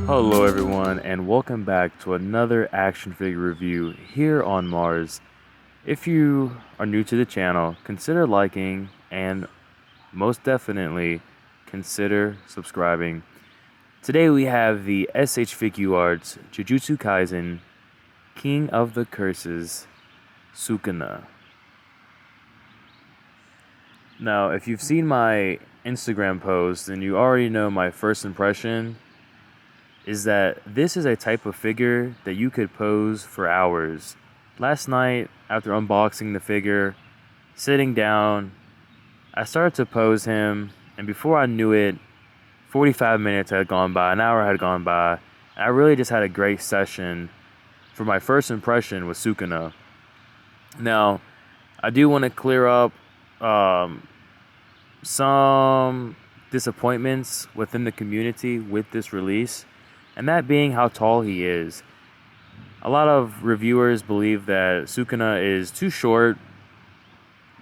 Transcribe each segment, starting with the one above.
Hello everyone and welcome back to another action figure review here on Mars. If you are new to the channel, consider liking and most definitely consider subscribing. Today we have the S.H.Figuarts Jujutsu Kaisen King of the Curses Sukuna. Now if you've seen my Instagram post then you already know my first impression is that this is a type of figure that you could pose for hours. Last night, after unboxing the figure, sitting down, I started to pose him, and before I knew it, 45 minutes had gone by, an hour had gone by. I really just had a great session for my first impression with Sukuna. Now, I do want to clear up some disappointments within the community with this release. And that being how tall he is. A lot of reviewers believe that Sukuna is too short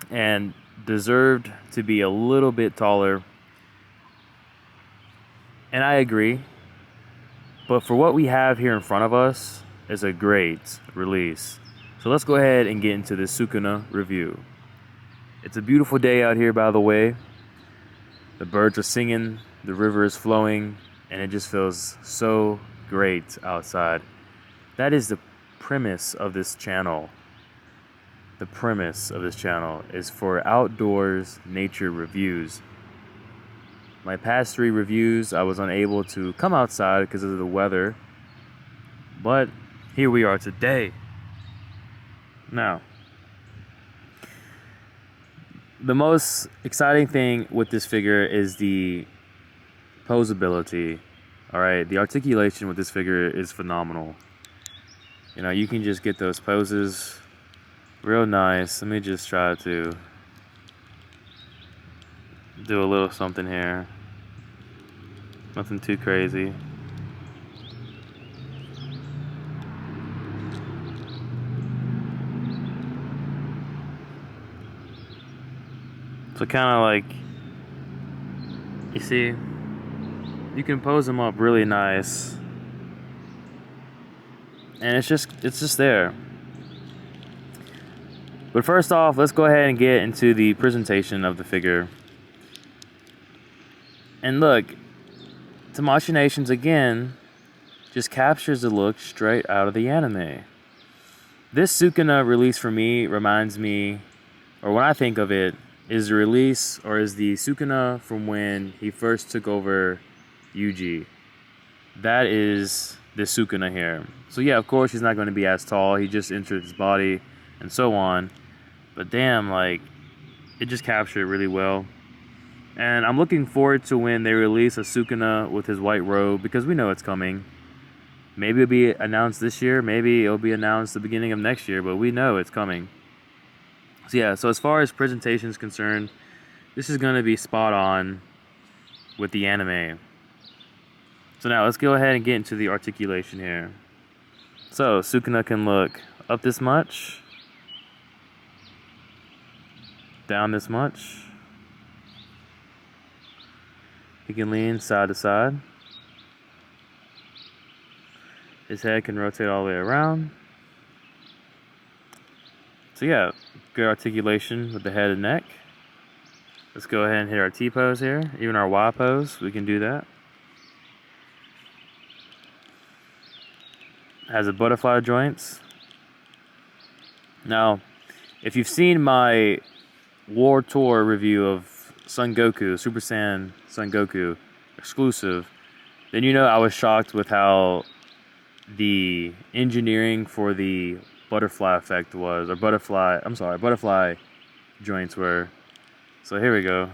and deserved to be a little bit taller. And I agree. But for what we have here in front of us is a great release. So let's go ahead and get into this Sukuna review. It's a beautiful day out here, by the way. The birds are singing, the river is flowing, and it just feels so great outside. That is the premise of this channel. The premise of this channel is for outdoors nature reviews. My past 3 reviews, I was unable to come outside because of the weather, but here we are today. Now, the most exciting thing with this figure is the posability. Alright, the articulation with this figure is phenomenal. You know, you can just get those poses real nice. Let me just try to do a little something here. Nothing too crazy. So kind of like, you see, you can pose them up really nice, and it's just there. But first off, let's go ahead and get into the presentation of the figure. And look, Tamashinations again just captures the look straight out of the anime. This Sukuna release for me reminds me, or when I think of it, is the release or is the Sukuna from when he first took over Yuji. That is the Sukuna here. So yeah, of course he's not going to be as tall. He just entered his body and so on. But damn, like, it just captured it really well. And I'm looking forward to when they release a Sukuna with his white robe, because we know it's coming. Maybe it'll be announced this year. Maybe it'll be announced the beginning of next year. But we know it's coming. So yeah, so as far as presentation is concerned, this is going to be spot on with the anime. So now let's go ahead and get into the articulation here. So Sukuna can look up this much, down this much. He can lean side to side. His head can rotate all the way around. So yeah, good articulation with the head and neck. Let's go ahead and hit our T pose here. Even our Y pose, we can do that. Has a butterfly joints. Now, if you've seen my War Tour review of Son Goku, Super Saiyan Son Goku exclusive, Then I was shocked with how the engineering for the butterfly effect was, or butterfly joints were. So here we go.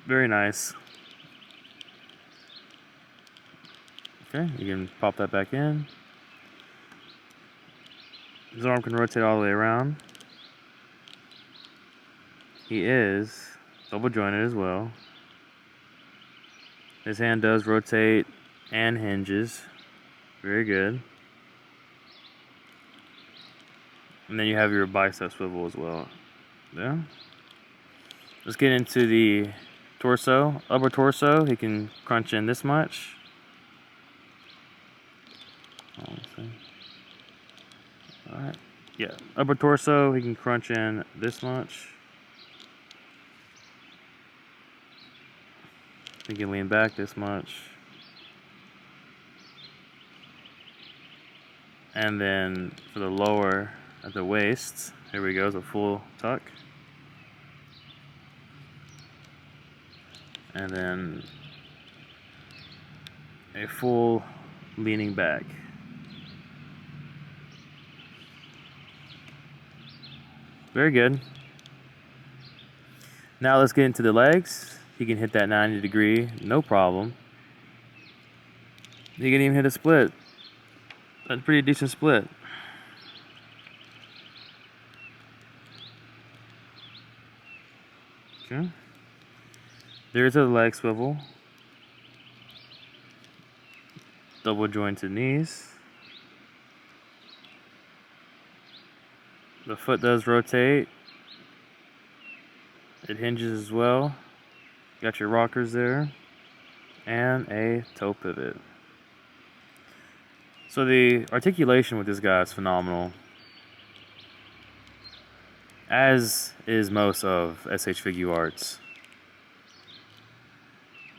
Very nice. Okay, you can pop that back in. His arm can rotate all the way around. He is double jointed as well. His hand does rotate and hinges. Very good. And then you have your bicep swivel as well. Yeah. Let's get into the torso. Upper torso, he can crunch in this much. Alright. Yeah. Upper torso, he can crunch in this much. He can lean back this much. And then for the lower at the waist, here we go, it's a full tuck. And then a full leaning back. Very good. Now let's get into the legs. He can hit that 90 degree, no problem. He can even hit a split. That's a pretty decent split. Okay. There's a leg swivel. Double jointed knees. The foot does rotate. It hinges as well. Got your rockers there. And a toe pivot. So the articulation with this guy is phenomenal. As is most of S.H.Figuarts.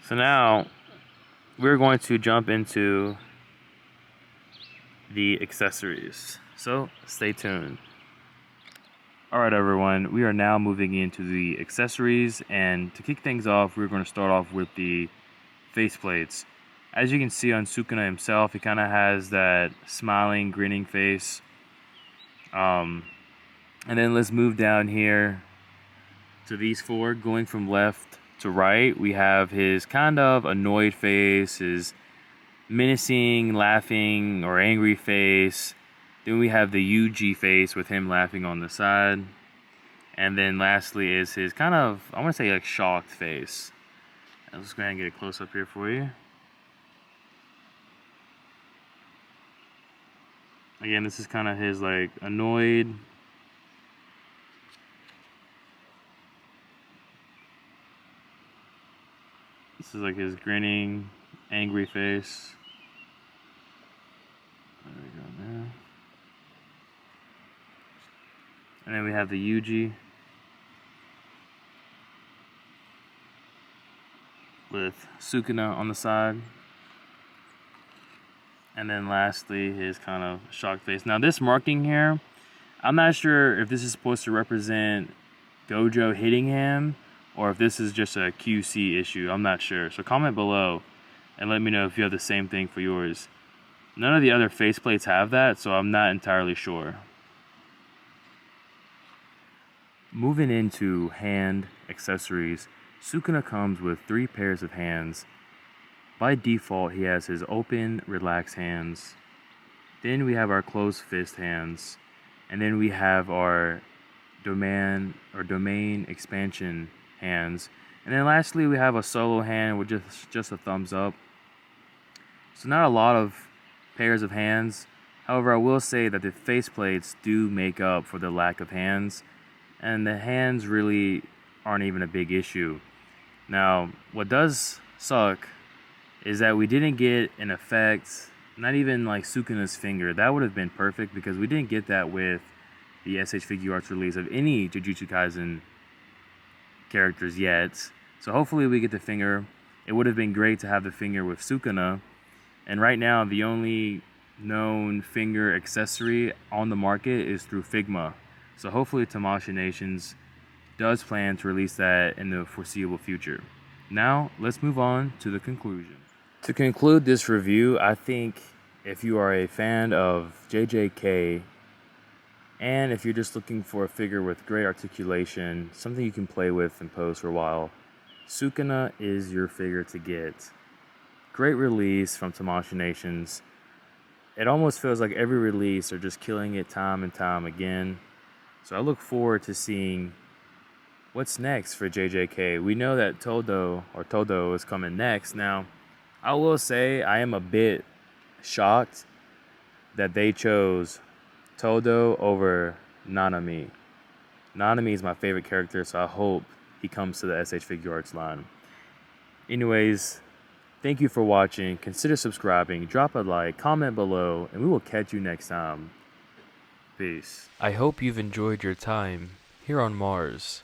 So now we're going to jump into the accessories. So stay tuned. Alright everyone, we are now moving into the accessories, and to kick things off, we're going to start off with the faceplates. As you can see on Sukuna himself, he kind of has that smiling, grinning face. And then let's move down here to these four, going from left to right. We have his kind of annoyed face, his menacing, laughing, or angry face. Then we have the UG face with him laughing on the side. And then lastly is his kind of, I want to say like shocked face. Let's go ahead and get a close up here for you. Again, this is kind of his like annoyed. This is like his grinning, angry face. There we go there. And then we have the Yuji with Sukuna on the side. And then lastly, his kind of shocked face. Now this marking here, I'm not sure if this is supposed to represent Gojo hitting him or if this is just a QC issue. I'm not sure. So comment below and let me know if you have the same thing for yours. None of the other faceplates have that, so I'm not entirely sure. Moving into hand accessories, Sukuna comes with 3 pairs of hands. By default, he has his open, relaxed hands. Then we have our closed fist hands. And then we have our domain expansion hands. And then lastly, we have a solo hand with just a thumbs up. So not a lot of pairs of hands. However, I will say that the faceplates do make up for the lack of hands. And the hands really aren't even a big issue. Now, what does suck is that we didn't get an effect, not even like Sukuna's finger. That would have been perfect because we didn't get that with the S.H.Figuarts release of any Jujutsu Kaisen characters yet. So hopefully we get the finger. It would have been great to have the finger with Sukuna. And right now, the only known finger accessory on the market is through Figma. So hopefully Tamashii Nations does plan to release that in the foreseeable future. Now, let's move on to the conclusion. To conclude this review, I think if you are a fan of JJK, and if you're just looking for a figure with great articulation, something you can play with and pose for a while, Sukuna is your figure to get. Great release from Tamashii Nations. It almost feels like every release they're just killing it time and time again. So I look forward to seeing what's next for JJK. We know that Todo is coming next. Now, I will say I am a bit shocked that they chose Todo over Nanami. Nanami is my favorite character, so I hope he comes to the S.H.Figuarts line. Anyways, thank you for watching. Consider subscribing, drop a like, comment below, and we will catch you next time. Peace. I hope you've enjoyed your time here on Mars.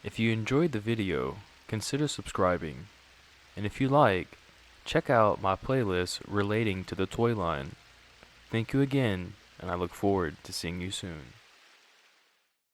If you enjoyed the video, consider subscribing. And if you like, check out my playlist relating to the toy line. Thank you again, and I look forward to seeing you soon.